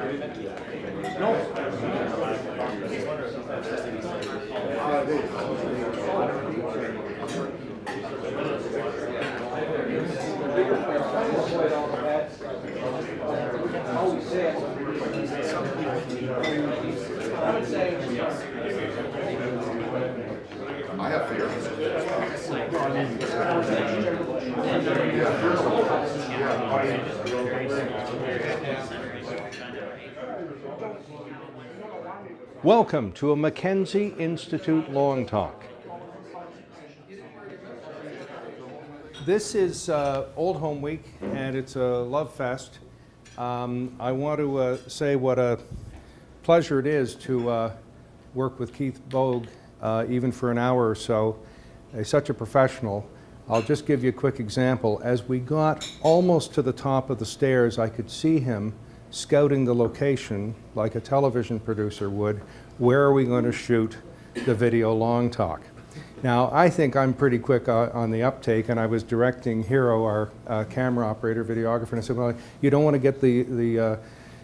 I have fear. Welcome to a Mackenzie Institute Long Talk. This is Old Home Week, and it's a love fest. I want to say what a pleasure it is to work with Keith Boag, even for an hour or so. He's such a professional. I'll just give you a quick example. As we got almost to the top of the stairs, I could see him scouting the location like a television producer would. Where are we going to shoot the video long talk? Now, I think I'm pretty quick on the uptake, and I was directing Hero, our camera operator, videographer, and I said, well, you don't want to get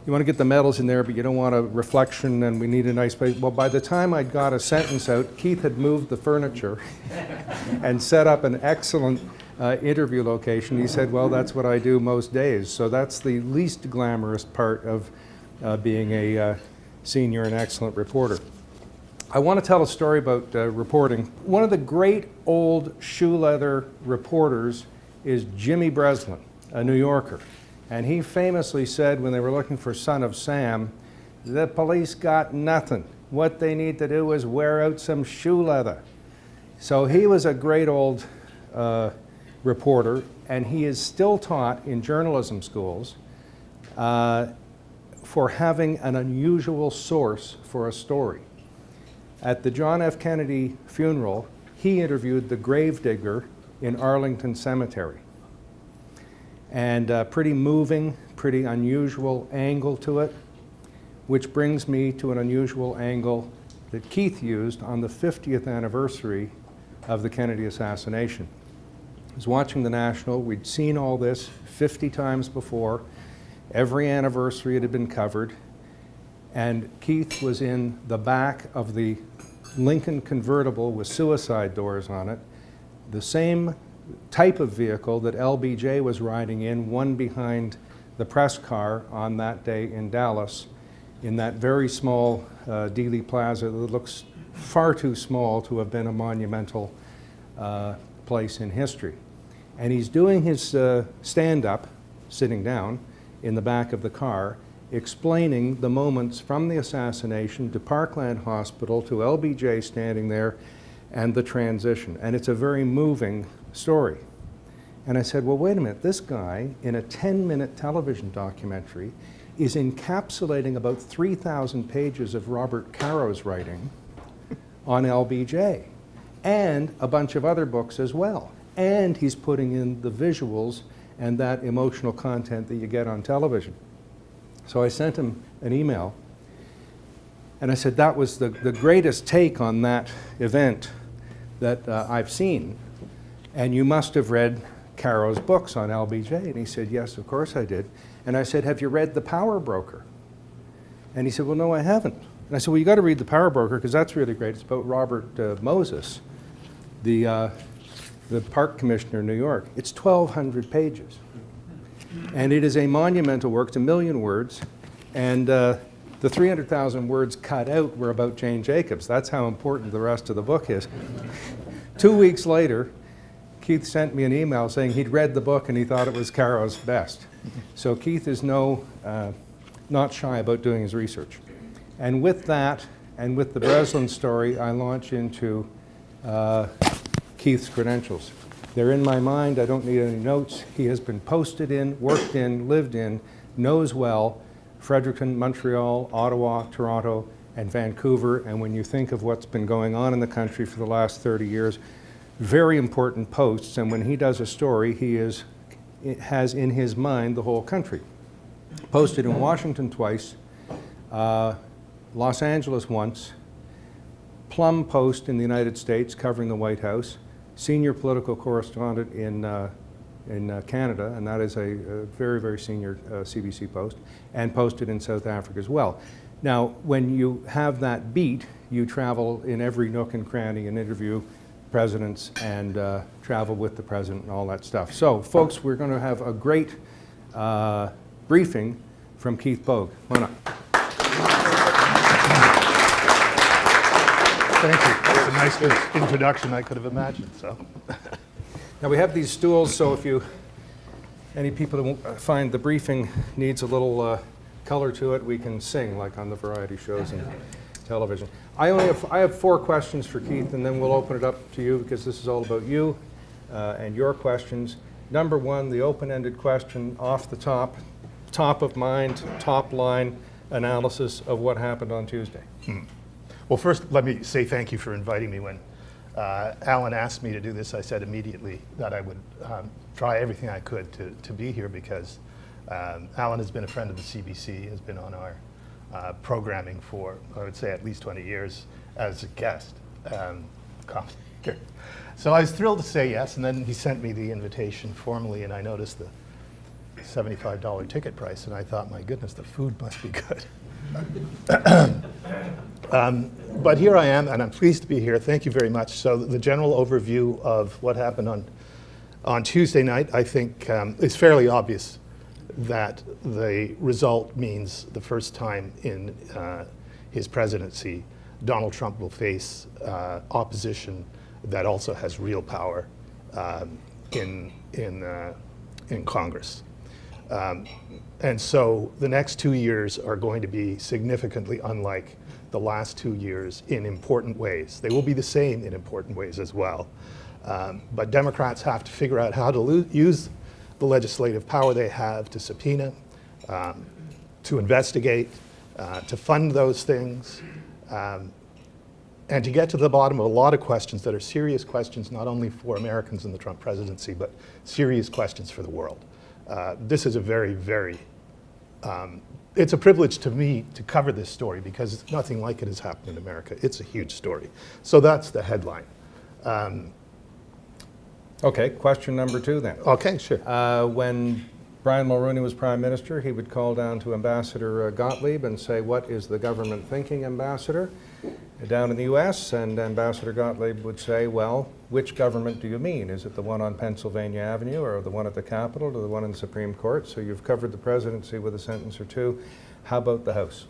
you want to get the metals in there, but you don't want a reflection, and we need a nice place. Well, by the time I got a sentence out, Keith had moved the furniture and set up an excellent interview location. He said, well, that's what I do most days. So that's the least glamorous part of being a senior and excellent reporter. I want to tell a story about reporting. One of the great old shoe leather reporters is Jimmy Breslin, a New Yorker. And he famously said when they were looking for Son of Sam, the police got nothing. What they need to do is wear out some shoe leather. So he was a great old reporter, and he is still taught in journalism schools for having an unusual source for a story. At the John F. Kennedy funeral, he interviewed the gravedigger in Arlington Cemetery. And pretty moving, pretty unusual angle to it, which brings me to an unusual angle that Keith used on the 50th anniversary of the Kennedy assassination. I was watching the National. We'd seen all this 50 times before. Every anniversary it had been covered. And Keith was in the back of the Lincoln convertible with suicide doors on it, the same type of vehicle that LBJ was riding in, one behind the press car on that day in Dallas, in that very small Dealey Plaza that looks far too small to have been a monumental place in history. And he's doing his stand-up, sitting down, in the back of the car, explaining the moments from the assassination to Parkland Hospital to LBJ standing there and the transition. And it's a very moving story. And I said, well, wait a minute, this guy in a 10-minute television documentary is encapsulating about 3,000 pages of Robert Caro's writing on LBJ and a bunch of other books as well. And he's putting in the visuals and that emotional content that you get on television. So I sent him an email, and I said, that was the greatest take on that event that I've seen. And you must have read Caro's books on LBJ. And he said, yes, of course I did. And I said, have you read The Power Broker? And he said, well, no, I haven't. And I said, well, you got to read The Power Broker, because that's really great. It's about Robert Moses, the park commissioner in New York. It's 1,200 pages. And it is a monumental work. It's 1 million words. And the 300,000 words cut out were about Jane Jacobs. That's how important the rest of the book is. 2 weeks later, Keith sent me an email saying he'd read the book and he thought it was Caro's best. So Keith is not shy about doing his research. And with that, and with the Breslin story, I launch into Keith's credentials. They're in my mind. I don't need any notes. He has been posted in, worked in, lived in, knows well Fredericton, Montreal, Ottawa, Toronto, and Vancouver. And when you think of what's been going on in the country for the last 30 years, very important posts. And when he does a story, he has in his mind the whole country. Posted in Washington twice, Los Angeles once, Plum Post in the United States covering the White House, senior political correspondent in in Canada, and that is a very, very senior CBC post, and posted in South Africa as well. Now, when you have that beat, you travel in every nook and cranny and interview presidents and travel with the president and all that stuff. So, folks, we're going to have a great briefing from Keith Boag. Why not? Thank you. That's the nicest introduction I could have imagined. So, now we have these stools, so if any people who find the briefing needs a little color to it, we can sing like on the variety shows and television. I have 4 questions for Keith, and then we'll open it up to you because this is all about you and your questions. Number 1, the open-ended question off the top of mind, top line analysis of what happened on Tuesday. Well, first, let me say thank you for inviting me. When Allan asked me to do this, I said immediately that I would try everything I could to be here because Allan has been a friend of the CBC, has been on our programming for, I would say, at least 20 years as a guest commentator. So I was thrilled to say yes, and then he sent me the invitation formally, and I noticed the $75 ticket price, and I thought, my goodness, the food must be good. But here I am, and I'm pleased to be here. Thank you very much. So the general overview of what happened on Tuesday night, I think, is fairly obvious that the result means the first time in his presidency, Donald Trump will face opposition that also has real power in Congress. And so the next 2 years are going to be significantly unlike the last 2 years in important ways. They will be the same in important ways as well. But Democrats have to figure out how to use the legislative power they have to subpoena, to investigate, to fund those things, and to get to the bottom of a lot of questions that are serious questions, not only for Americans in the Trump presidency, but serious questions for the world. This is a very, very, it's a privilege to me to cover this story because nothing like it has happened in America. It's a huge story. So that's the headline. Okay, question number 2 then. Okay, sure. When Brian Mulroney was Prime Minister, he would call down to Ambassador Gottlieb and say, "What is the government thinking, Ambassador?" Down in the US, and Ambassador Gottlieb would say, "Well, which government do you mean? Is it the one on Pennsylvania Avenue or the one at the Capitol or the one in the Supreme Court?" So you've covered the presidency with a sentence or 2. How about the House?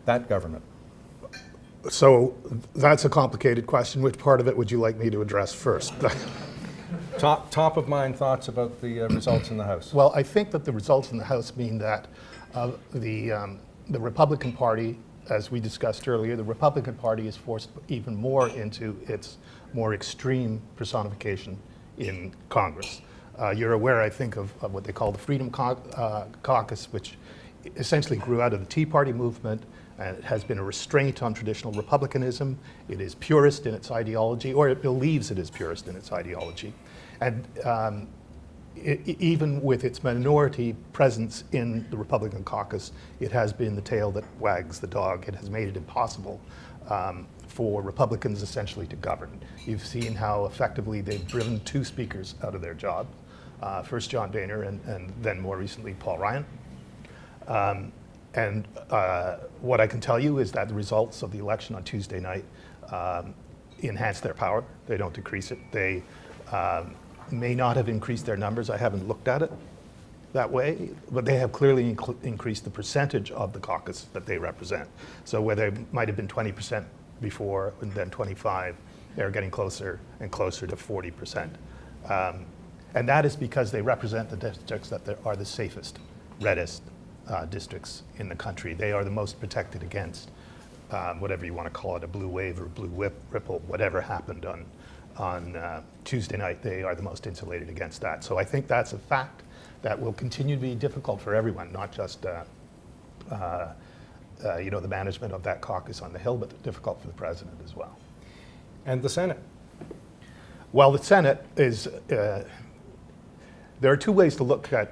That government. So that's a complicated question. Which part of it would you like me to address first? Top of mind thoughts about the results in the House. Well, I think that the results in the House mean that the Republican Party, as we discussed earlier, the Republican Party is forced even more into its more extreme personification in Congress. You're aware, I think, of what they call the Freedom Caucus, which essentially grew out of the Tea Party movement, and it has been a restraint on traditional republicanism. It is purist in its ideology, or it believes it is purist in its ideology. And even with its minority presence in the Republican caucus, it has been the tail that wags the dog. It has made it impossible for Republicans essentially to govern. You've seen how effectively they've driven 2 speakers out of their job, first John Boehner and then more recently Paul Ryan. And what I can tell you is that the results of the election on Tuesday night enhance their power. They don't decrease it. They may not have increased their numbers. I haven't looked at it that way, but they have clearly increased the percentage of the caucus that they represent. So where they might have been 20% before and then 25, they're getting closer and closer to 40%. And that is because they represent the districts that are the safest, reddest districts in the country. They are the most protected against whatever you want to call it, a blue wave or blue ripple, whatever happened on Tuesday night. They are the most insulated against that. So I think that's a fact that will continue to be difficult for everyone, not just the management of that caucus on the Hill, but difficult for the president as well. And the Senate? Well, the Senate is, there are 2 ways to look at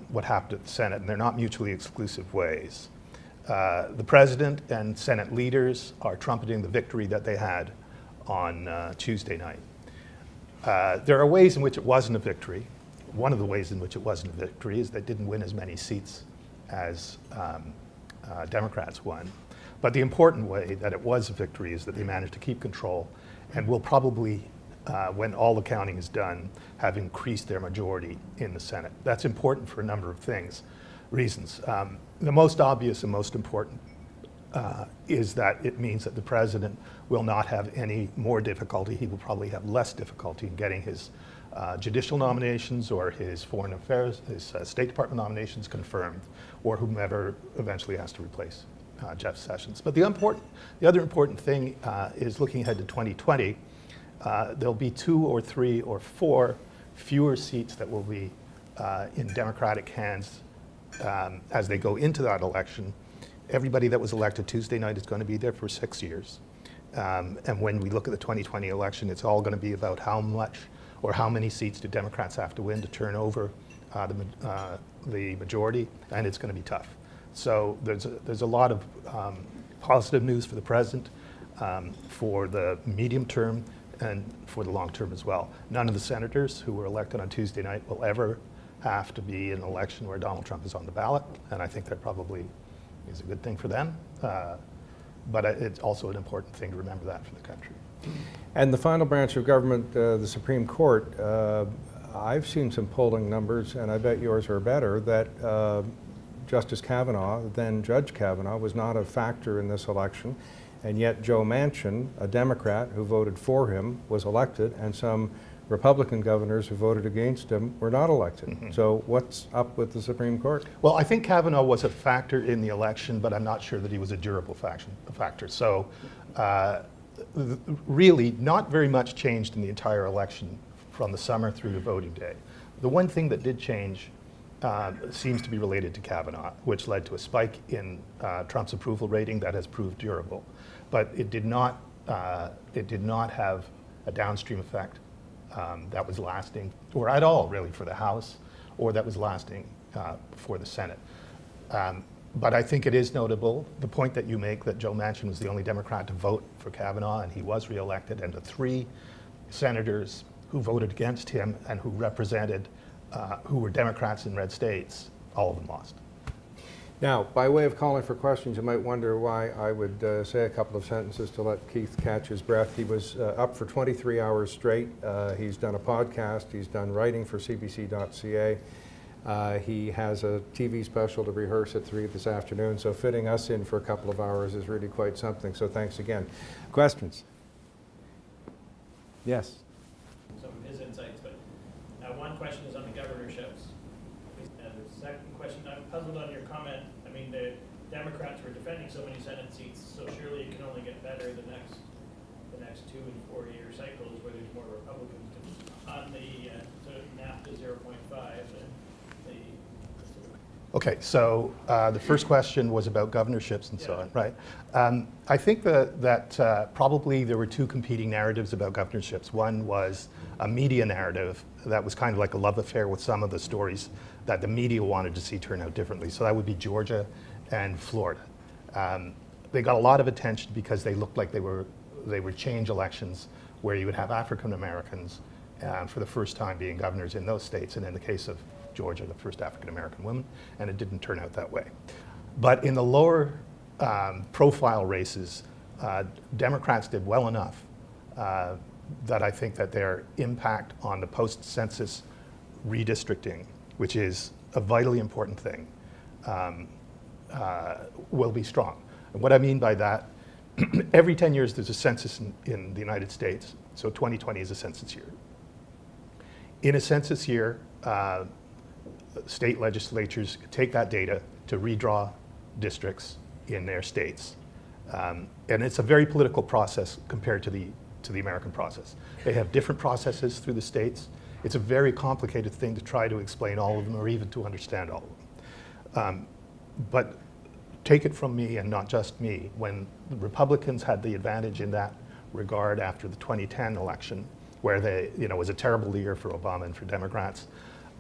what happened at the Senate, and they're not mutually exclusive ways. The president and Senate leaders are trumpeting the victory that they had on Tuesday night. There are ways in which it wasn't a victory. One of the ways in which it wasn't a victory is they didn't win as many seats as Democrats won. But the important way that it was a victory is that they managed to keep control and will probably, when all the counting is done, have increased their majority in the Senate. That's important for a number of reasons. The most obvious and most important is that it means that the president will not have any more difficulty. He will probably have less difficulty in getting his judicial nominations or his foreign affairs, his State Department nominations confirmed, or whomever eventually has to replace Jeff Sessions. But the other important thing is looking ahead to 2020. There'll be 2 or 3 or 4 fewer seats that will be in Democratic hands as they go into that election. Everybody that was elected Tuesday night is going to be there for 6 years. And when we look at the 2020 election, it's all going to be about how much or how many seats do Democrats have to win to turn over the majority, and it's going to be tough. So there's a lot of positive news for the president, for the medium term, and for the long term as well. None of the senators who were elected on Tuesday night will ever have to be in an election where Donald Trump is on the ballot, and I think that probably is a good thing for them. But it's also an important thing to remember that for the country. And the final branch of government, the Supreme Court, I've seen some polling numbers, and I bet yours are better, that Justice Kavanaugh, then Judge Kavanaugh, was not a factor in this election, and yet Joe Manchin, a Democrat who voted for him, was elected, and some Republican governors who voted against him were not elected. Mm-hmm. So what's up with the Supreme Court? Well, I think Kavanaugh was a factor in the election, but I'm not sure that he was a durable factor. So really, not very much changed in the entire election from the summer through to voting day. The one thing that did change seems to be related to Kavanaugh, which led to a spike in Trump's approval rating that has proved durable. But it did not have a downstream effect that was lasting, or at all really, for the House, or that was lasting for the Senate. But I think it is notable, the point that you make, that Joe Manchin was the only Democrat to vote for Kavanaugh, and he was reelected, and the 3 senators who voted against him and who represented, who were Democrats in red states, all of them lost. Now, by way of calling for questions, you might wonder why I would say a couple of sentences to let Keith catch his breath. He was up for 23 hours straight. He's done a podcast. He's done writing for CBC.ca. He has a TV special to rehearse at 3 this afternoon, so fitting us in for a couple of hours is really quite something. So thanks again. Questions? Yes? Some of his insights, but one question is on the governorships. The second question, I'm puzzled on your comment. I mean, the Democrats were defending so many Senate seats, so surely it can only get better the next 2 and 4 year cycles where there's more Republicans. On the NAFTA 0.5, Okay, so the first question was about governorships and so on, right? I think that probably there were 2 competing narratives about governorships. One was a media narrative that was kind of like a love affair with some of the stories that the media wanted to see turn out differently. So that would be Georgia and Florida. They got a lot of attention because they looked like they were change elections where you would have African Americans for the first time being governors in those states, and in the case of Georgia, the first African American woman, and it didn't turn out that way. But in the lower profile races, Democrats did well enough that I think that their impact on the post-census redistricting, which is a vitally important thing, will be strong. And what I mean by that, every 10 years there's a census in the United States, so 2020 is a census year. In a census year, state legislatures take that data to redraw districts in their states. And it's a very political process compared to the American process. They have different processes through the states. It's a very complicated thing to try to explain all of them or even to understand all of them. But take it from me, and not just me, when the Republicans had the advantage in that regard after the 2010 election, where it was a terrible year for Obama and for Democrats,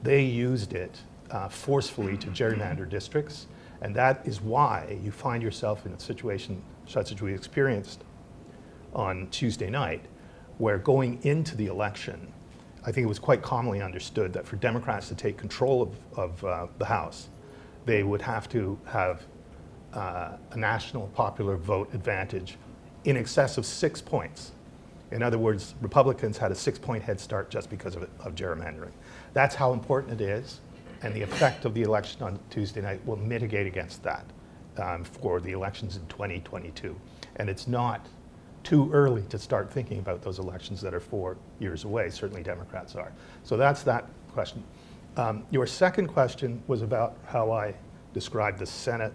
they used it forcefully to gerrymander districts, and that is why you find yourself in a situation such as we experienced on Tuesday night, where going into the election, I think it was quite commonly understood that for Democrats to take control of the House, they would have to have a national popular vote advantage in excess of 6 points. In other words, Republicans had a 6-point head start just because of gerrymandering. That's how important it is, and the effect of the election on Tuesday night will mitigate against that for the elections in 2022. And it's not too early to start thinking about those elections that are 4 years away. Certainly Democrats are. So that's that question. Your second question was about how I described the Senate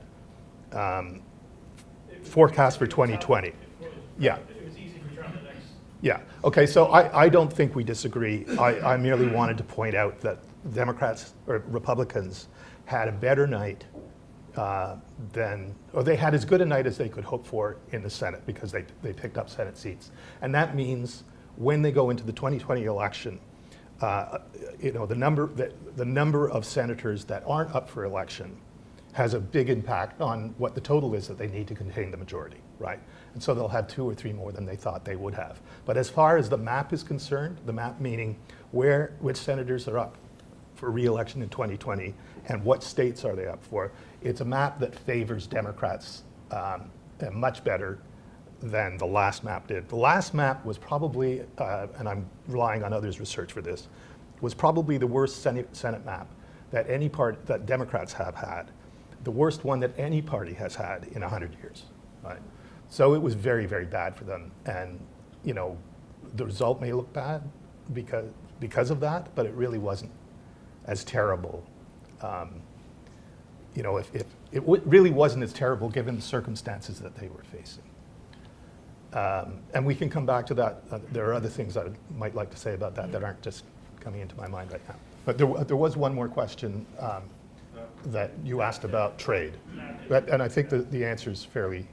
forecast for 2020. Yeah. It was easy for Trump to next. Yeah. Okay. So I don't think we disagree. I merely wanted to point out that Democrats or Republicans had a better night or they had as good a night as they could hope for in the Senate because they picked up Senate seats. And that means when they go into the 2020 election, the number of senators that aren't up for election has a big impact on what the total is that they need to contain the majority, right? And so they'll have 2 or 3 more than they thought they would have. But as far as the map is concerned, the map meaning which senators are up for re-election in 2020 and what states are they up for, it's a map that favors Democrats much better than the last map did. The last map was probably, and I'm relying on others' research for this, was probably the worst Senate map that that Democrats have had, the worst one that any party has had in 100 years, right? So it was very, very bad for them. And, the result may look bad because of that, but it really wasn't as terrible. If it really wasn't as terrible given the circumstances that they were facing. And we can come back to that. There are other things I might like to say about that aren't just coming into my mind right now. But there was one more question that you asked about trade. And I think the answer is fairly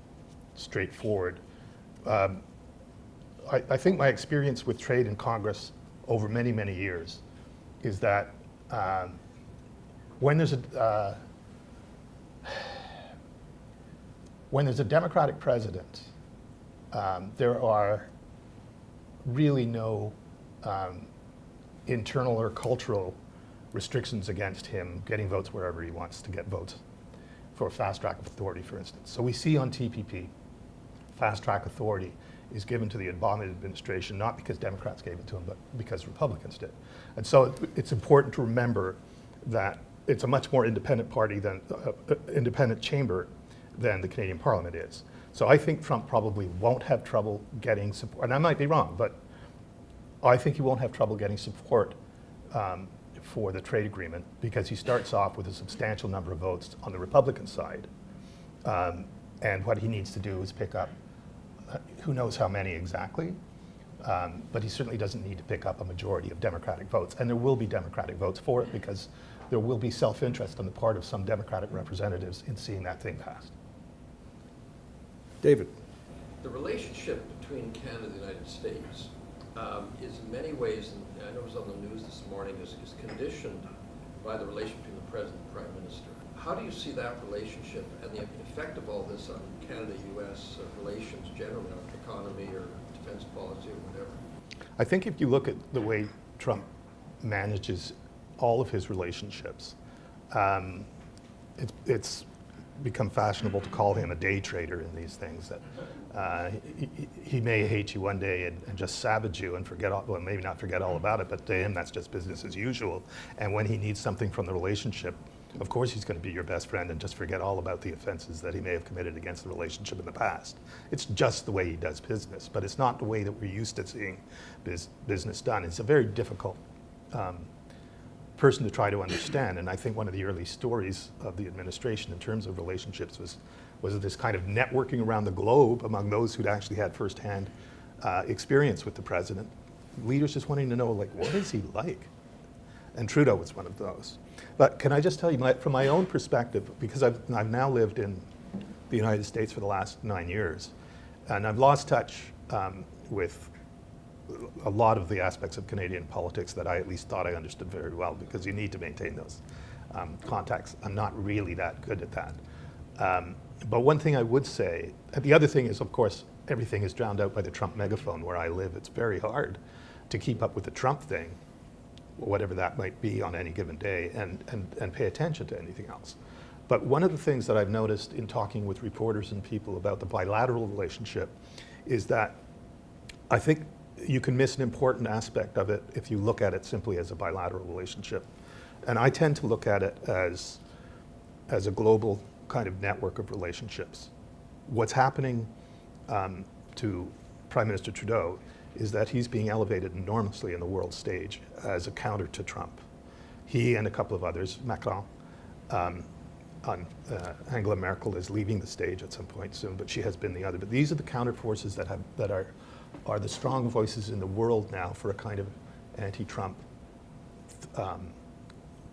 straightforward. I think my experience with trade in Congress over many, many years is that when there's a Democratic president, there are really no internal or cultural restrictions against him getting votes wherever he wants to get votes for fast track authority, for instance. So we see on TPP, fast track authority is given to the Obama administration, not because Democrats gave it to him, but because Republicans did. And so it's important to remember that it's a much more independent party than independent chamber than the Canadian Parliament is. So I think Trump probably won't have trouble getting support, and I might be wrong, but I think he won't have trouble getting support for the trade agreement because he starts off with a substantial number of votes on the Republican side. And what he needs to do is pick up, who knows how many exactly, but he certainly doesn't need to pick up a majority of Democratic votes. And there will be Democratic votes for it because there will be self-interest on the part of some Democratic representatives in seeing that thing passed. David. The relationship between Canada and the United States is in many ways, and I know it was on the news this morning, is conditioned by the relation between the President and Prime Minister. How do you see that relationship and the effect of all this on Canada-U.S. relations generally, on economy or defense policy or whatever? I think if you look at the way Trump manages all of his relationships, it's become fashionable to call him a day trader in these things. That he may hate you one day and just savage you and maybe not forget all about it, but to him that's just business as usual. And when he needs something from the relationship, of course he's going to be your best friend and just forget all about the offenses that he may have committed against the relationship in the past. It's just the way he does business, but it's not the way that we're used to seeing business done. It's a very difficult person to try to understand, and I think one of the early stories of the administration in terms of relationships was this kind of networking around the globe among those who'd actually had firsthand experience with the president. Leaders just wanting to know, like, what is he like? And Trudeau was one of those. But can I just tell you, from my own perspective, because I've now lived in the United States for the last 9 years, and I've lost touch with a lot of the aspects of Canadian politics that I at least thought I understood very well, because you need to maintain those contacts. I'm not really that good at that. But one thing I would say, the other thing is, of course, everything is drowned out by the Trump megaphone where I live. It's very hard to keep up with the Trump thing whatever that might be on any given day, and pay attention to anything else. But one of the things that I've noticed in talking with reporters and people about the bilateral relationship is that I think you can miss an important aspect of it if you look at it simply as a bilateral relationship. And I tend to look at it as a global kind of network of relationships. What's happening to Prime Minister Trudeau is that he's being elevated enormously in the world stage as a counter to Trump. He and a couple of others, Macron, Angela Merkel is leaving the stage at some point soon, but she has been the other. But these are the counter forces that are the strong voices in the world now for a kind of anti-Trump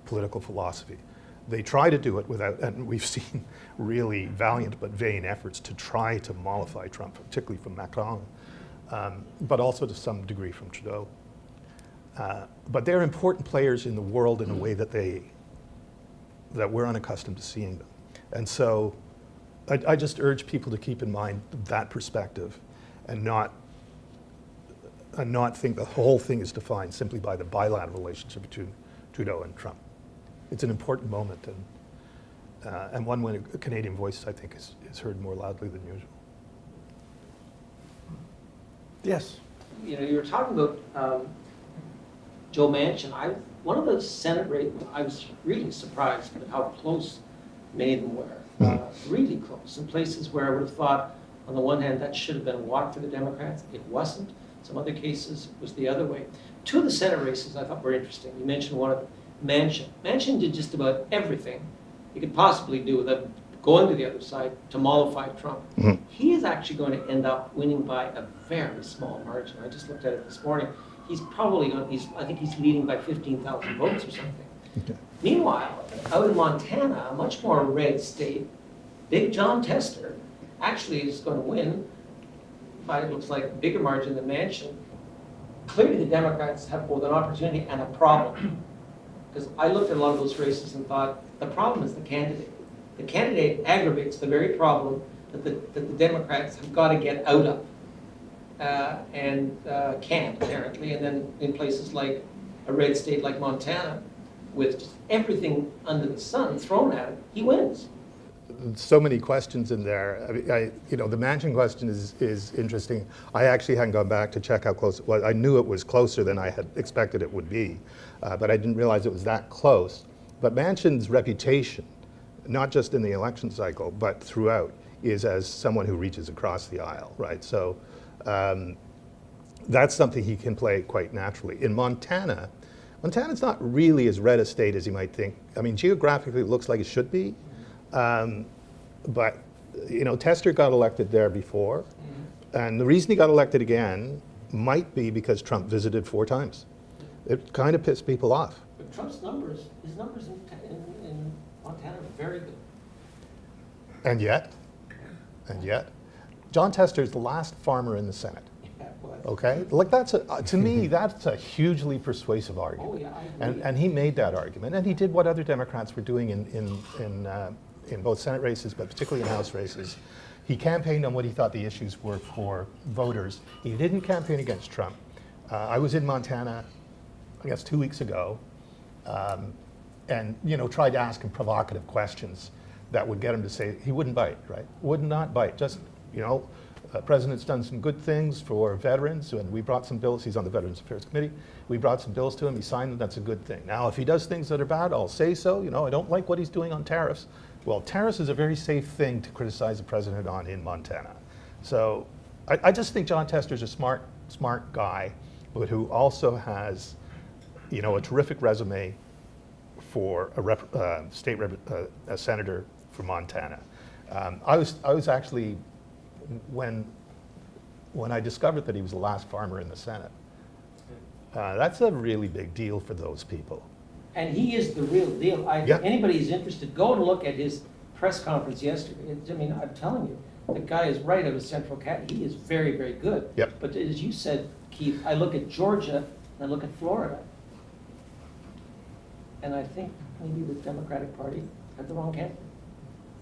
political philosophy. They try to do it without, and we've seen really valiant but vain efforts to try to mollify Trump, particularly from Macron, but also to some degree from Trudeau. But they're important players in the world in a way that we're unaccustomed to seeing them. And so I just urge people to keep in mind that perspective and not think the whole thing is defined simply by the bilateral relationship between Trudeau and Trump. It's an important moment, and one when a Canadian voice, I think, is heard more loudly than usual. Yes. You know, you were talking about Joe Manchin. One of the Senate races, I was really surprised at how close many of them were. Really close. In places where I would have thought, on the one hand, that should have been a walk for the Democrats. It wasn't. Some other cases it was the other way. Two of the Senate races I thought were interesting. You mentioned one of them, Manchin. Manchin did just about everything he could possibly do without going to the other side to mollify Trump. Mm-hmm. He is actually going to end up winning by a very small margin. I just looked at it this morning. He's probably going, I think he's leading by 15,000 votes or something. Okay. Meanwhile, out in Montana, a much more red state, Big John Tester actually is going to win by, it looks like, a bigger margin than Manchin. Clearly the Democrats have both an opportunity and a problem. Because I looked at a lot of those races and thought, the problem is the candidate. The candidate aggravates the very problem that the Democrats have got to get out of. And can't, apparently. And then in places like a red state like Montana, with just everything under the sun thrown at it, he wins. So many questions in there. The Manchin question is interesting. I actually hadn't gone back to check how close it was. I knew it was closer than I had expected it would be, but I didn't realize it was that close. But Manchin's reputation, not just in the election cycle, but throughout, is as someone who reaches across the aisle, right? So that's something he can play quite naturally. In Montana's not really as red a state as you might think. I mean, geographically it looks like it should be, but Tester got elected there before, and the reason he got elected again might be because Trump visited 4 times. It kind of pissed people off. But Trump's numbers, his numbers in Montana are very good. And yet, John Tester is the last farmer in the Senate. Yeah, well, Okay, like to me, that's a hugely persuasive argument. Oh, yeah, I agree. And he made that argument, and he did what other Democrats were doing in both Senate races, but particularly in House races. He campaigned on what he thought the issues were for voters. He didn't campaign against Trump. I was in Montana, I guess 2 weeks ago, and tried to ask him provocative questions that would get him to say he wouldn't bite, right? Would not bite. Just President's done some good things for veterans, and we brought some bills. He's on the Veterans Affairs Committee. We brought some bills to him. He signed them. That's a good thing. Now, if he does things that are bad, I'll say so. I don't like what he's doing on tariffs. Well, tariffs is a very safe thing to criticize the president on in Montana. So I just think John Tester's a smart guy, but who also has, a terrific resume for a senator from Montana. I was actually, when I discovered that he was the last farmer in the Senate, that's a really big deal for those people. And he is the real deal. Yeah. Anybody who's interested, go and look at his press conference yesterday. I'm telling you, the guy is right out of Central Cat. He is very, very good. Yep. But as you said, Keith, I look at Georgia and I look at Florida. And I think maybe the Democratic Party had the wrong candidate.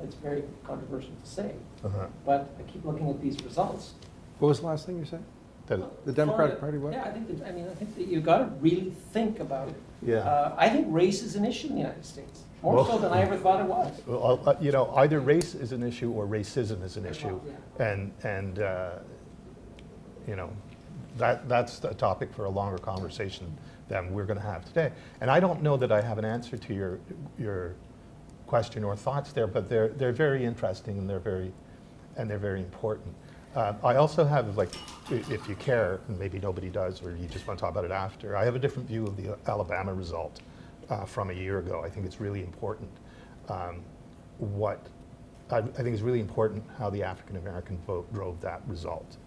It's very controversial to say. Uh-huh. But I keep looking at these results. What was the last thing you said? That, The Democratic Party, what? Yeah, I think that you've got to really think about it. yeah. I think race is an issue in the United States, more so than I ever thought it was. Well, you know, either race is an issue or racism is an issue. And you know, that's a topic for a longer conversation than we're going to have today. And I don't know that I have an answer to your question or thoughts there, but they're very interesting and they're very important. I also have, like, if you care, and maybe nobody does, or you just want to talk about it after, I have a different view of the Alabama result from a year ago. I think it's really important. I think it's really important how the African American vote drove that result.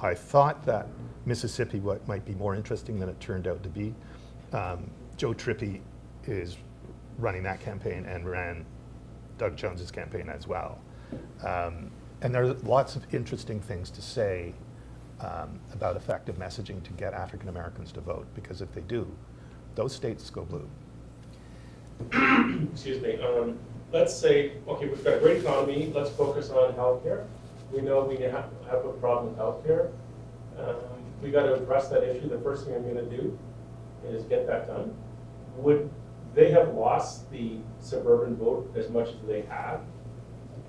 I thought that Mississippi might be more interesting than it turned out to be. Joe Trippi is running that campaign and ran Doug Jones's campaign as well. And there are lots of interesting things to say about effective messaging to get African Americans to vote, because if they do, those states go blue. Excuse me. Let's say, okay, we've got a great economy. Let's focus on healthcare. We know we have a problem with healthcare. We got to address that issue. The first thing I'm going to do is get that done. Would they have lost the suburban vote as much as they have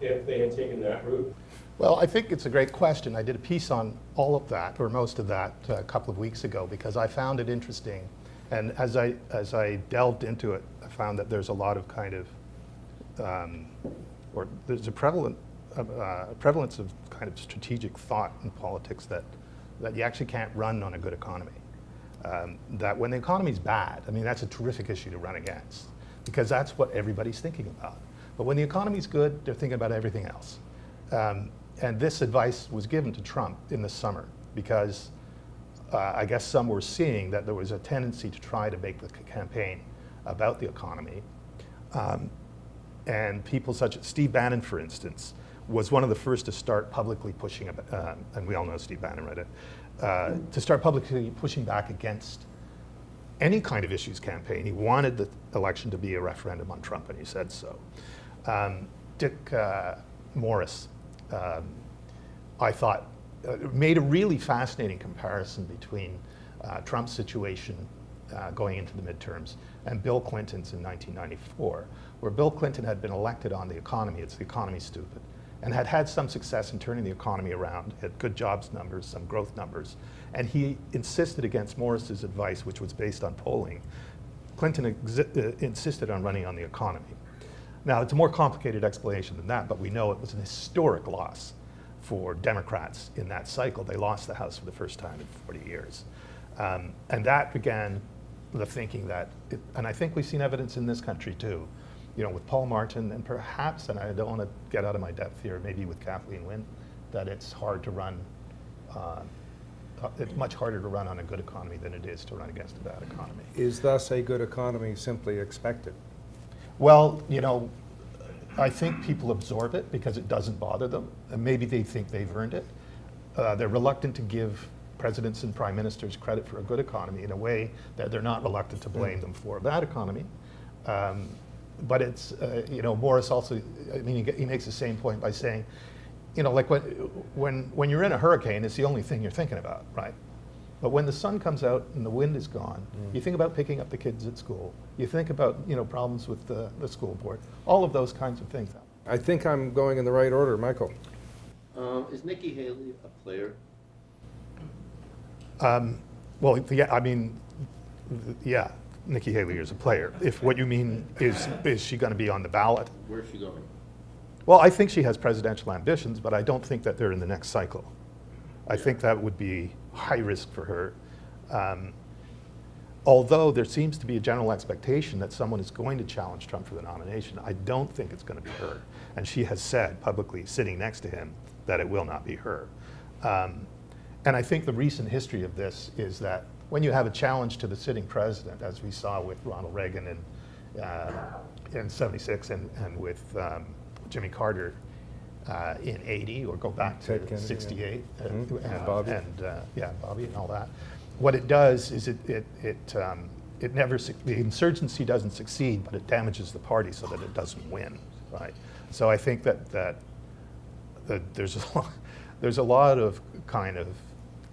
if they had taken that route? Well, I think it's a great question. I did a piece on all of that, or most of that, a couple of weeks ago, because I found it interesting. And as I delved into it, I found that there's a lot of kind of, or there's a prevalence of kind of strategic thought in politics that you actually can't run on a good economy. That when the economy's bad, I mean, that's a terrific issue to run against, because that's what everybody's thinking about. But when the economy's good, they're thinking about everything else. And this advice was given to Trump in the summer because I guess some were seeing that there was a tendency to try to make the campaign about the economy. And people such as Steve Bannon, for instance, was one of the first to start publicly pushing, and we all know Steve Bannon, right? To start publicly pushing back against any kind of issues campaign. He wanted the election to be a referendum on Trump, and he said so. Dick Morris, I thought, made a really fascinating comparison between Trump's situation going into the midterms and Bill Clinton's in 1994, where Bill Clinton had been elected on the economy, it's the economy stupid, and had had some success in turning the economy around, had good jobs numbers, some growth numbers, and he insisted against Morris's advice, which was based on polling. Clinton insisted on running on the economy. Now, it's a more complicated explanation than that, but we know it was an historic loss for Democrats in that cycle. They lost the House for the first time in 40 years. And that began the thinking that, and I think we've seen evidence in this country too, you know, with Paul Martin and perhaps, and I don't want to get out of my depth here, maybe with Kathleen Wynne, that it's hard to run, it's much harder to run on a good economy than it is to run against a bad economy. Is thus a good economy simply expected? Well, you know, I think people absorb it because it doesn't bother them, and maybe they think they've earned it. They're reluctant to give presidents and prime ministers credit for a good economy in a way that they're not reluctant to blame them for a bad economy. But it's, you know, Morris also, I mean, he makes the same point by saying, you know, like when you're in a hurricane, it's the only thing you're thinking about, right? But when the sun comes out and the wind is gone, you think about picking up the kids at school. You think about, you know, problems with the school board, all of those kinds of things. I think I'm going in the right order, Michael. Is Nikki Haley a player? Well, yeah, I mean, yeah, Nikki Haley is a player. If what you mean is she going to be on the ballot? Where's she going? Well, I think she has presidential ambitions, but I don't think that they're in the next cycle. I think that would be high risk for her. Although there seems to be a general expectation that someone is going to challenge Trump for the nomination, I don't think it's going to be her. And she has said publicly, sitting next to him, that it will not be her. And I think the recent history of this is that when you have a challenge to the sitting president, as we saw with Ronald Reagan in '76 and with Jimmy Carter in '80, or go back to Kennedy, '68, yeah. and Bobby. Yeah, Bobby and all that. What it does is it never, the insurgency doesn't succeed, but it damages the party so that it doesn't win, right? So I think that there's a lot of kind of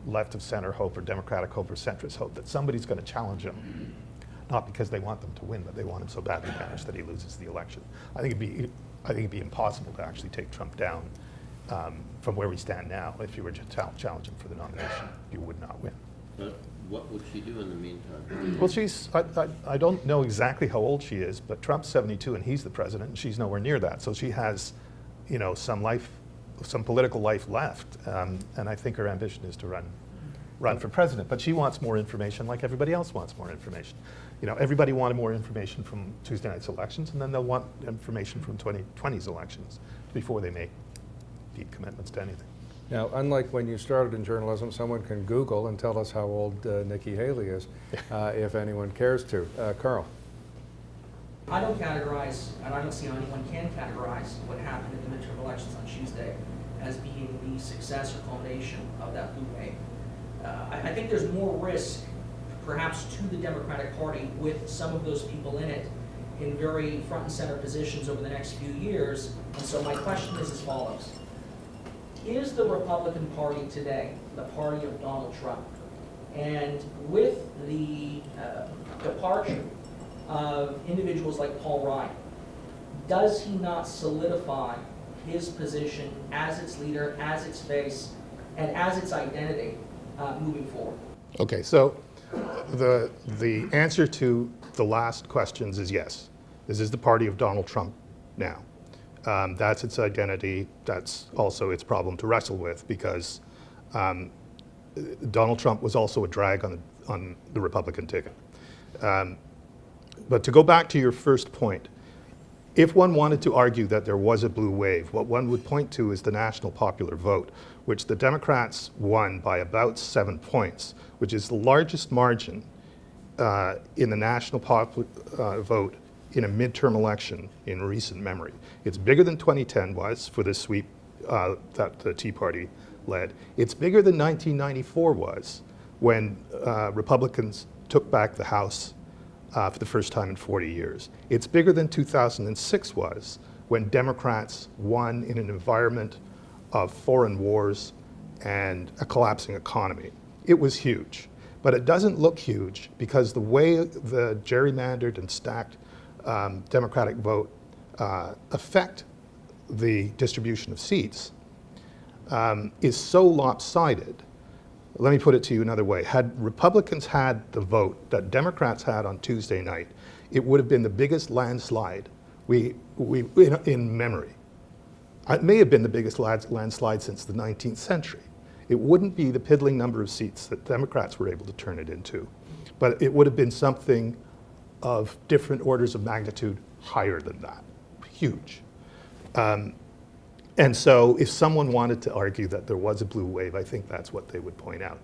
left of center hope or Democratic hope or centrist hope that somebody's going to challenge him, not because they want them to win, but they want him so badly damaged that he loses the election. I think it'd be impossible to actually take Trump down from where we stand now. If you were to challenge him for the nomination, you would not win. But what would she do in the meantime? Well, I don't know exactly how old she is, but Trump's 72 and he's the president, and she's nowhere near that. So she has, you know, some political life left, and I think her ambition is to run for president. But she wants more information, like everybody else wants more information. You know, everybody wanted more information from Tuesday night's elections, and then they'll want information from 2020's elections before they make deep commitments to anything. Now, unlike when you started in journalism, someone can Google and tell us how old Nikki Haley is, if anyone cares to. Carl. I don't categorize, and I don't see how anyone can categorize what happened in the midterm elections on Tuesday as being the success or culmination of that blue wave. I think there's more risk, perhaps, to the Democratic Party with some of those people in it in very front and center positions over the next few years. And so my question is as follows. Is the Republican Party today the party of Donald Trump? And with the departure of individuals like Paul Ryan, does he not solidify his position as its leader, as its face, and as its identity moving forward? Okay, so the answer to the last questions is yes. This is the party of Donald Trump now. That's its identity. That's also its problem to wrestle with, because Donald Trump was also a drag on the Republican ticket. But to go back to your first point, if one wanted to argue that there was a blue wave, what one would point to is the national popular vote, which the Democrats won by about 7 points, which is the largest margin in the national vote in a midterm election in recent memory. It's bigger than 2010 was for the sweep that the Tea Party led. It's bigger than 1994 was when Republicans took back the House for the first time in 40 years. It's bigger than 2006 was when Democrats won in an environment of foreign wars and a collapsing economy. It was huge, but it doesn't look huge because the way the gerrymandered and stacked Democratic vote affect the distribution of seats is so lopsided. Let me put it to you another way. Had Republicans had the vote that Democrats had on Tuesday night, it would have been the biggest landslide in memory. It may have been the biggest landslide since the 19th century. It wouldn't be the piddling number of seats that Democrats were able to turn it into, but it would have been something of different orders of magnitude higher than that. Huge. And so if someone wanted to argue that there was a blue wave, I think that's what they would point out.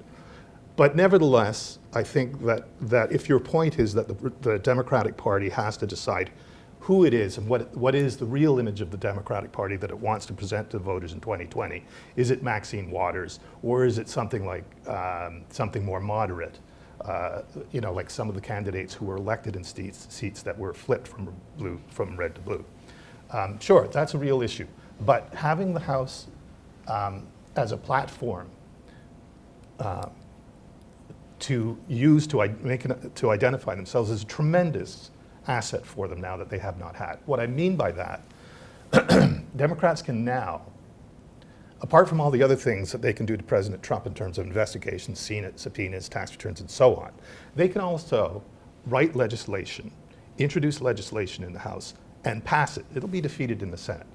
But nevertheless, I think that if your point is that the Democratic Party has to decide who it is and what is the real image of the Democratic Party that it wants to present to voters in 2020, is it Maxine Waters, or is it something like something more moderate? You know, like some of the candidates who were elected in seats that were flipped from red to blue. Sure, that's a real issue. But having the House as a platform to use to identify themselves is a tremendous asset for them now that they have not had. What I mean by that, Democrats can now, apart from all the other things that they can do to President Trump in terms of investigations, subpoenas, tax returns, and so on, they can also write legislation, introduce legislation in the House, and pass it. It'll be defeated in the Senate.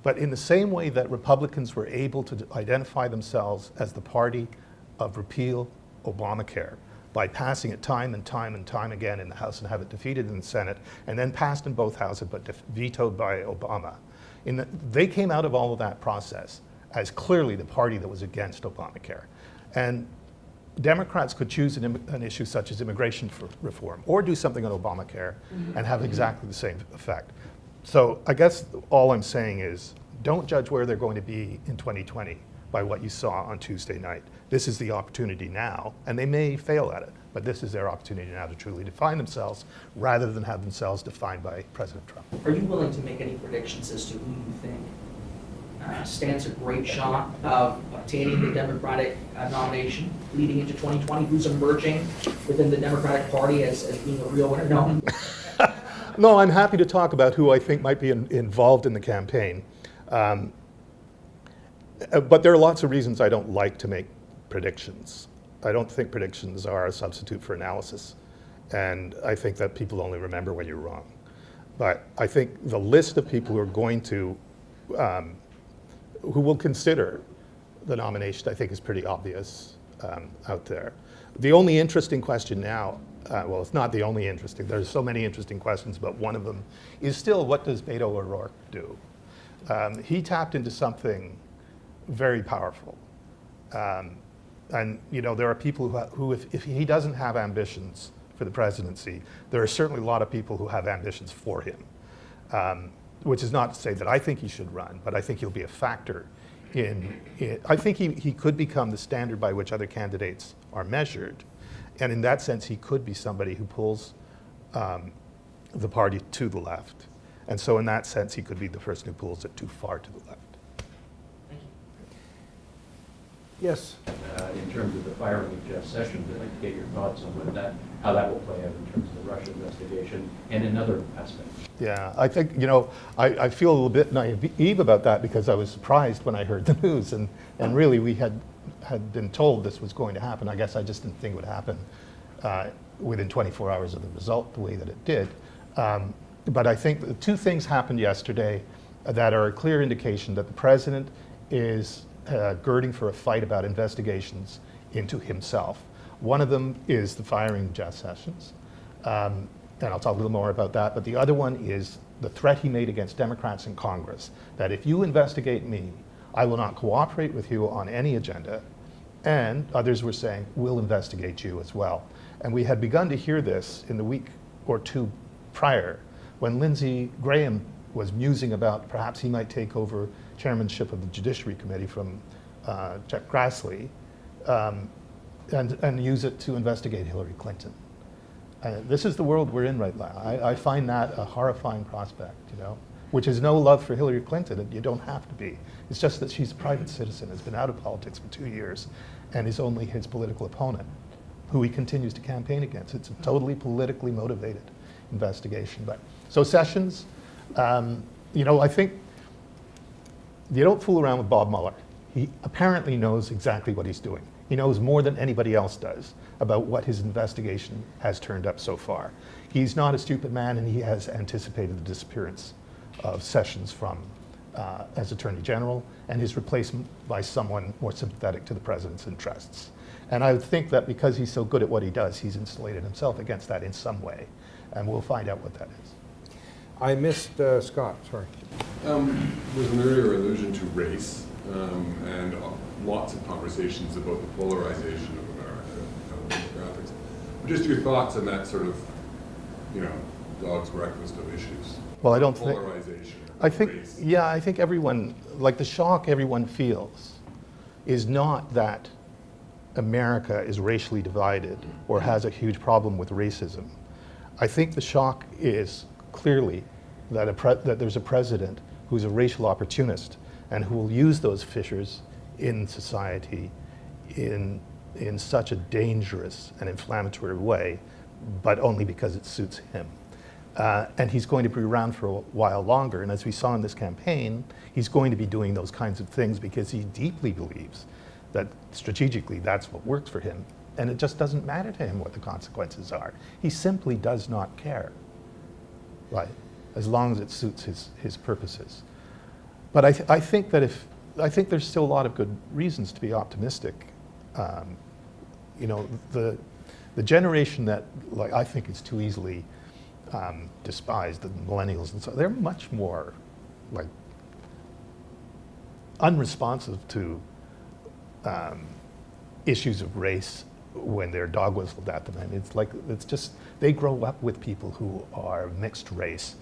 But in the same way that Republicans were able to identify themselves as the party of repeal Obamacare by passing it time and time and time again in the House and have it defeated in the Senate and then passed in both houses but vetoed by Obama, they came out of all of that process as clearly the party that was against Obamacare. And Democrats could choose an issue such as immigration reform or do something on Obamacare and have exactly the same effect. So I guess all I'm saying is don't judge where they're going to be in 2020 by what you saw on Tuesday night. This is the opportunity now, and they may fail at it, but this is their opportunity now to truly define themselves rather than have themselves defined by President Trump. Are you willing to make any predictions as to who you think stands a great shot of obtaining the Democratic nomination leading into 2020? Who's emerging within the Democratic Party as being a real winner? No. No, I'm happy to talk about who I think might be involved in the campaign. But there are lots of reasons I don't like to make predictions. I don't think predictions are a substitute for analysis. And I think that people only remember when you're wrong. But I think the list of people who are going to, who will consider the nomination, I think is pretty obvious out there. The only interesting question now, well, it's not the only interesting, there's so many interesting questions, but one of them is still, what does Beto O'Rourke do? He tapped into something very powerful. And you know, there are people who if he doesn't have ambitions for the presidency, there are certainly a lot of people who have ambitions for him, which is not to say that I think he should run, but I think he'll be a factor in I think he could become the standard by which other candidates are measured. And in that sense, he could be somebody who pulls the party to the left. And so in that sense, he could be the person who pulls it too far to the left. Thank you. Yes. In terms of the firing of Jeff Sessions, I'd like to get your thoughts on how that will play out in terms of the Russia investigation and in other aspects. Yeah, I think, you know, I feel a little bit naive about that because I was surprised when I heard the news, and really we had been told this was going to happen. I guess I just didn't think it would happen within 24 hours of the result the way that it did. But I think the two things happened yesterday that are a clear indication that the president is girding for a fight about investigations into himself. One of them is the firing of Jeff Sessions, and I'll talk a little more about that, but the other one is the threat he made against Democrats in Congress, that if you investigate me, I will not cooperate with you on any agenda, and others were saying, we'll investigate you as well. And we had begun to hear this in the week or two prior, when Lindsey Graham was musing about perhaps he might take over chairmanship of the Judiciary Committee from Chuck Grassley, and use it to investigate Hillary Clinton. This is the world we're in right now. I find that a horrifying prospect, you know, which is no love for Hillary Clinton, and you don't have to be. It's just that she's a private citizen, has been out of politics for 2 years, and is only his political opponent, who he continues to campaign against. It's a totally politically motivated investigation. But so Sessions, you know, I think you don't fool around with Bob Mueller. He apparently knows exactly what he's doing. He knows more than anybody else does about what his investigation has turned up so far. He's not a stupid man, and he has anticipated the disappearance of Sessions from as Attorney General and his replacement by someone more sympathetic to the president's interests. And I would think that because he's so good at what he does, he's insulated himself against that in some way, and we'll find out what that is. I missed Scott, sorry. There's an earlier allusion to race and lots of conversations about the polarization of America, demographics. Just your thoughts on that sort of, you know, dog's breakfast of issues. Well, I don't think. Polarization. I think, race. yeah, I think everyone, like the shock everyone feels is not that America is racially divided or has a huge problem with racism. I think the shock is clearly that, that there's a president who's a racial opportunist and who will use those fissures in society in such a dangerous and inflammatory way, but only because it suits him. And he's going to be around for a while longer. And as we saw in this campaign, he's going to be doing those kinds of things because he deeply believes that strategically that's what works for him. And it just doesn't matter to him what the consequences are. He simply does not care, right? As long as it suits his purposes. But I think that I think there's still a lot of good reasons to be optimistic. You know, the generation that, like, I think is too easily despised, the millennials and so, they're much more like unresponsive to issues of race when they're dog whistled at them. I mean, it's like, it's just, they grow up with people who are mixed race.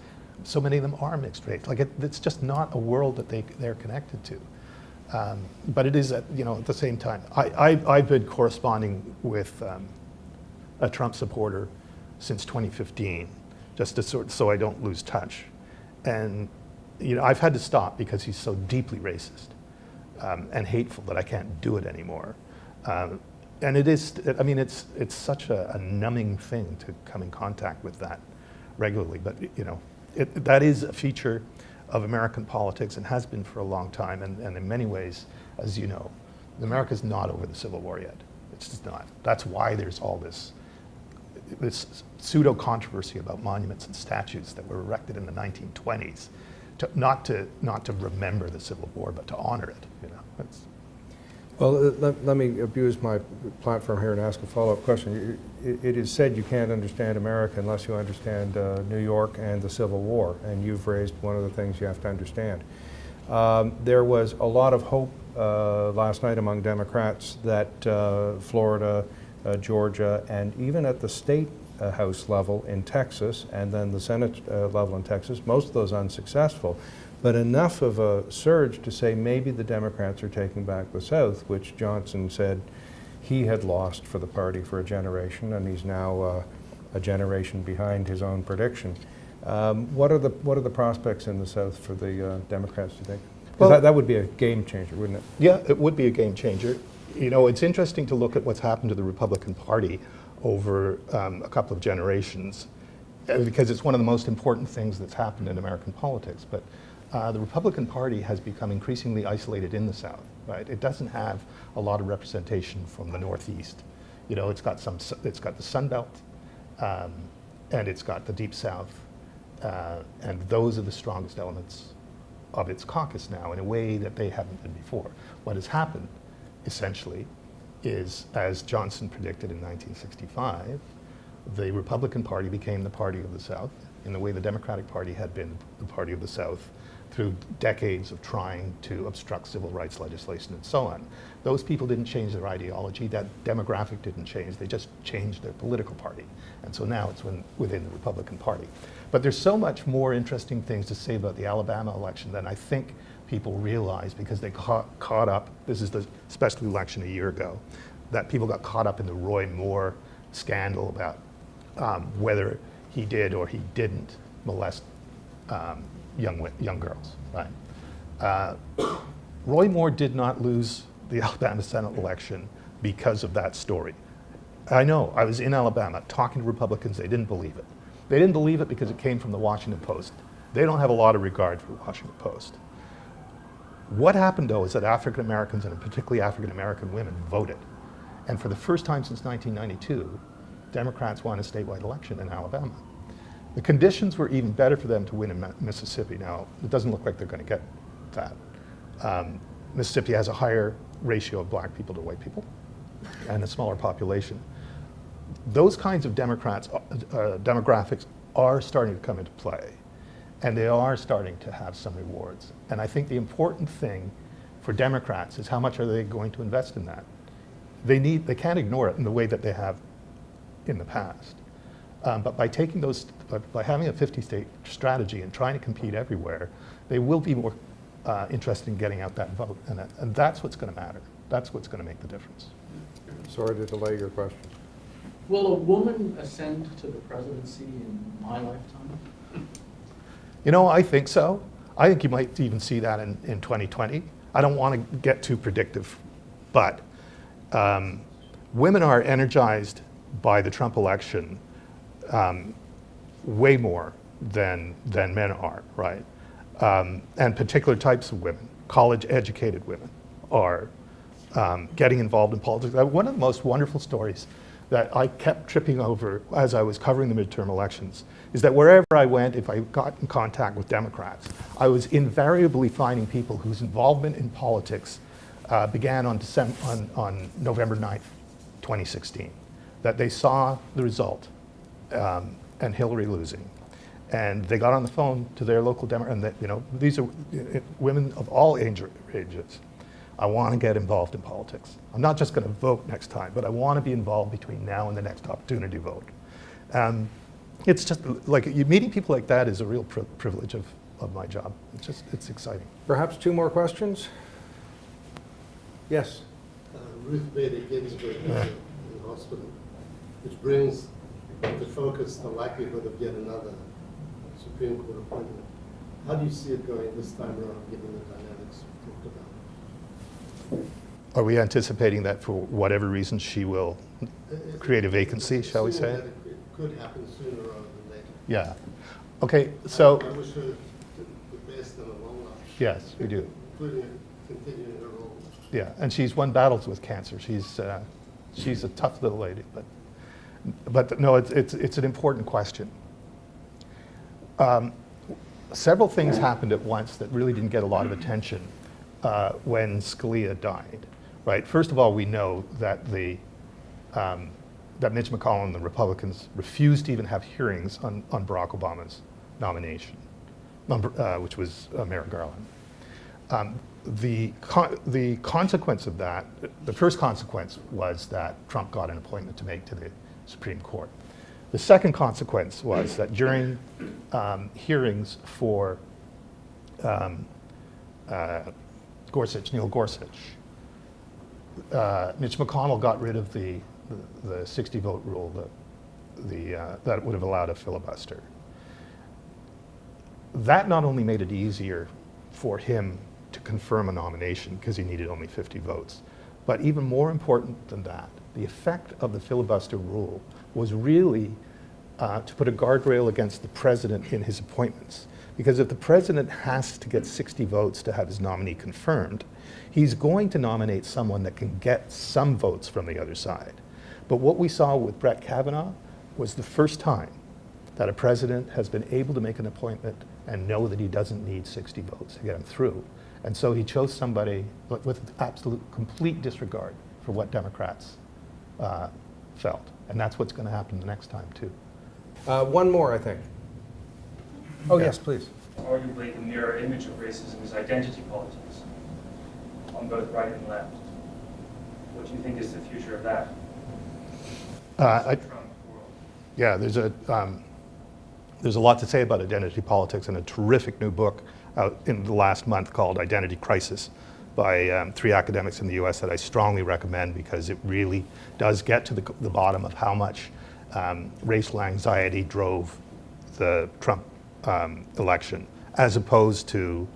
So many of them are mixed race. Like, it's just not a world that they're connected to. But it is, you know, at the same time, I've been corresponding with a Trump supporter since 2015, just to so I don't lose touch. And I've had to stop because he's so deeply racist and hateful that I can't do it anymore. And it is, I mean, it's such a numbing thing to come in contact with that regularly. But, that is a feature of American politics and has been for a long time. And in many ways, as you know, America's not over the Civil War yet. It's just not. That's why there's all this pseudo-controversy about monuments and statues that were erected in the 1920s, not to remember the Civil War, but to honor it. Well, let me abuse my platform here and ask a follow-up question. It is said you can't understand America unless you understand New York and the Civil War, and you've raised one of the things you have to understand. There was a lot of hope last night among Democrats that Florida, Georgia, and even at the state House level in Texas, and then the Senate level in Texas, most of those unsuccessful, but enough of a surge to say maybe the Democrats are taking back the South, which Johnson said he had lost for the party for a generation, and he's now a generation behind his own prediction. What are the prospects in the South for the Democrats, do you think? Well, that would be a game changer, wouldn't it? Yeah, it would be a game changer. It's interesting to look at what's happened to the Republican Party over a couple of generations, because it's one of the most important things that's happened in American politics. But the Republican Party has become increasingly isolated in the South, right? It doesn't have a lot of representation from the Northeast. It's got the Sun Belt, and it's got the Deep South, and those are the strongest elements of its caucus now in a way that they haven't been before. What has happened, essentially, is, as Johnson predicted in 1965, the Republican Party became the party of the South in the way the Democratic Party had been the party of the South through decades of trying to obstruct civil rights legislation and so on. Those people didn't change their ideology, that demographic didn't change, they just changed their political party. And so now it's within the Republican Party. But there's so much more interesting things to say about the Alabama election than I think people realize, because they caught up, this is the special election a year ago, that people got caught up in the Roy Moore scandal about whether he did or he didn't molest young girls, right? Roy Moore did not lose the Alabama Senate election because of that story. I know, I was in Alabama talking to Republicans, they didn't believe it. They didn't believe it because it came from the Washington Post. They don't have a lot of regard for the Washington Post. What happened, though, is that African Americans, and particularly African American women, voted. And for the first time since 1992, Democrats won a statewide election in Alabama. The conditions were even better for them to win in Mississippi. Now, it doesn't look like they're going to get that. Mississippi has a higher ratio of black people to white people and a smaller population. Those kinds of demographics are starting to come into play, and they are starting to have some rewards. And I think the important thing for Democrats is how much are they going to invest in that. They can't ignore it in the way that they have in the past. But by having a 50-state strategy and trying to compete everywhere, they will be more interested in getting out that vote. And that's what's going to matter. That's what's going to make the difference. Sorry to delay your question. Will a woman ascend to the presidency in my lifetime? I think so. I think you might even see that in 2020. I don't want to get too predictive, but women are energized by the Trump election way more than men are, right? And particular types of women, college-educated women, are getting involved in politics. One of the most wonderful stories that I kept tripping over as I was covering the midterm elections is that wherever I went, if I got in contact with Democrats, I was invariably finding people whose involvement in politics began on November 9th, 2016. That they saw the result and Hillary losing, and they got on the phone to their local Democrat, and these are women of all ages. I want to get involved in politics. I'm not just going to vote next time, but I want to be involved between now and the next opportunity vote. It's just like meeting people like that is a real privilege of my job. It's exciting. Perhaps two more questions? Yes. Ruth Bader Ginsburg in the hospital, which brings into focus the likelihood of yet another Supreme Court appointment. How do you see it going this time around, given the dynamics we talked about? Are we anticipating that for whatever reason she will create a vacancy, shall we Assuming say? that it could happen sooner rather than later. Yeah. Okay, so, I wish her the best in the long run, yes, we do. including continuing her role. Yeah, and she's won battles with cancer. She's a tough little lady, but no, it's an important question. Several things happened at once that really didn't get a lot of attention when Scalia died. Right. First of all, we know that that Mitch McConnell and the Republicans refused to even have hearings on Barack Obama's nomination, which was Merrick Garland. The consequence of that, the first consequence was that Trump got an appointment to make to the Supreme Court. The second consequence was that during hearings for Neil Gorsuch, Mitch McConnell got rid of the 60-vote rule that would have allowed a filibuster. That not only made it easier for him to confirm a nomination because he needed only 50 votes, but even more important than that, the effect of the filibuster rule was really to put a guardrail against the president in his appointments. Because if the president has to get 60 votes to have his nominee confirmed, he's going to nominate someone that can get some votes from the other side. But what we saw with Brett Kavanaugh was the first time that a president has been able to make an appointment and know that he doesn't need 60 votes to get him through. And so he chose somebody with absolute, complete disregard for what Democrats felt. And that's what's going to happen the next time, too. One more, I think. Oh, yes, please. Arguably, the mirror image of racism is identity politics on both right and left. What do you think is the future of that? Yeah, there's a lot to say about identity politics, and a terrific new book out in the last month called Identity Crisis by 3 academics in the US that I strongly recommend, because it really does get to the bottom of how much racial anxiety drove the Trump election, as opposed to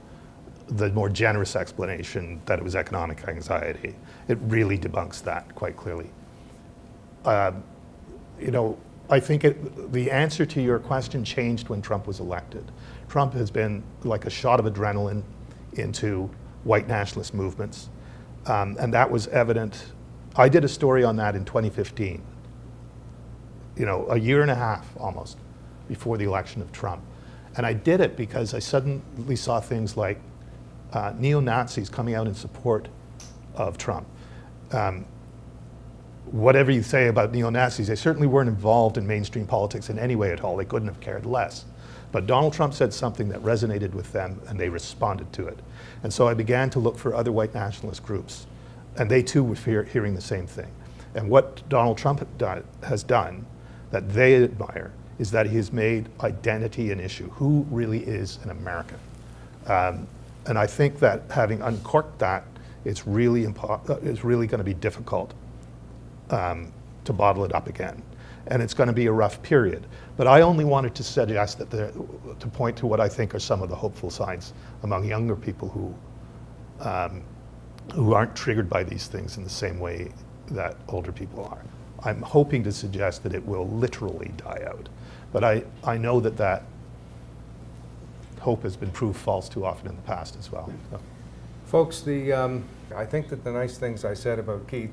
the more generous explanation that it was economic anxiety. It really debunks that quite clearly. You know, I think the answer to your question changed when Trump was elected. Trump has been like a shot of adrenaline into white nationalist movements, and that was evident. I did a story on that in 2015, you know, a year and a half almost before the election of Trump. And I did it because I suddenly saw things like neo-Nazis coming out in support of Trump. Whatever you say about neo-Nazis, they certainly weren't involved in mainstream politics in any way at all. They couldn't have cared less. But Donald Trump said something that resonated with them, and they responded to it. And so I began to look for other white nationalist groups, and they too were hearing the same thing. And what Donald Trump has done that they admire is that he has made identity an issue. Who really is an American? And I think that having uncorked that, it's really going to be difficult to bottle it up again. And it's going to be a rough period. But I only wanted to suggest that to point to what I think are some of the hopeful signs among younger people who aren't triggered by these things in the same way that older people are. I'm hoping to suggest that it will literally die out. But I know that hope has been proved false too often in the past as well. So. Folks, I think that the nice things I said about Keith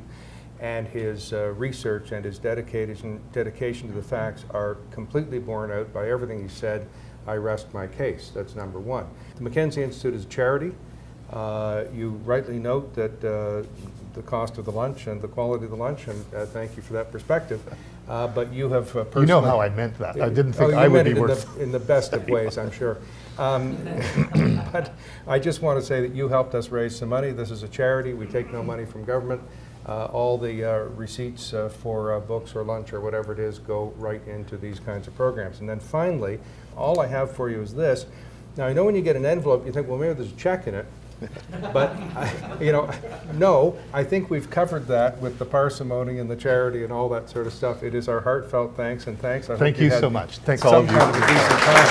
and his research and his dedication to the facts are completely borne out by everything he said. I rest my case. That's number one. The Mackenzie Institute is a charity. You rightly note that the cost of the lunch and the quality of the lunch, and thank you for that perspective. But you have personally... You know how I meant that. I didn't think I would be worth... in the best of ways, I'm sure. But I just want to say that you helped us raise some money. This is a charity. We take no money from government. All the receipts for books or lunch or whatever it is go right into these kinds of programs. And then finally, all I have for you is this. Now, I know when you get an envelope, you think, well, maybe there's a check in it. But, no, I think we've covered that with the parsimony and the charity and all that sort of stuff. It is our heartfelt thanks and thanks. Thank you so much. Thanks all of you. Some kind of a decent time.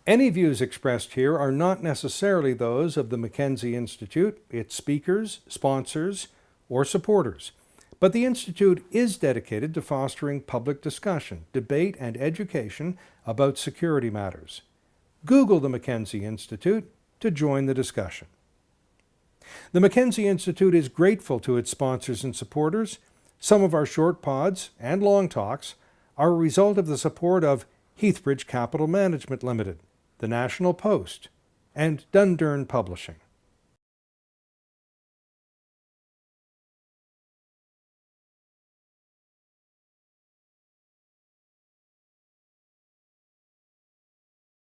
Any views expressed here are not necessarily those of the Mackenzie Institute, its speakers, sponsors, or supporters, but the Institute is dedicated to fostering public discussion, debate, and education about security matters. Google the Mackenzie Institute to join the discussion. The Mackenzie Institute is grateful to its sponsors and supporters. Some of our short pods and long talks are a result of the support of Heathbridge Capital Management Limited, the National Post, and Dundurn Publishing.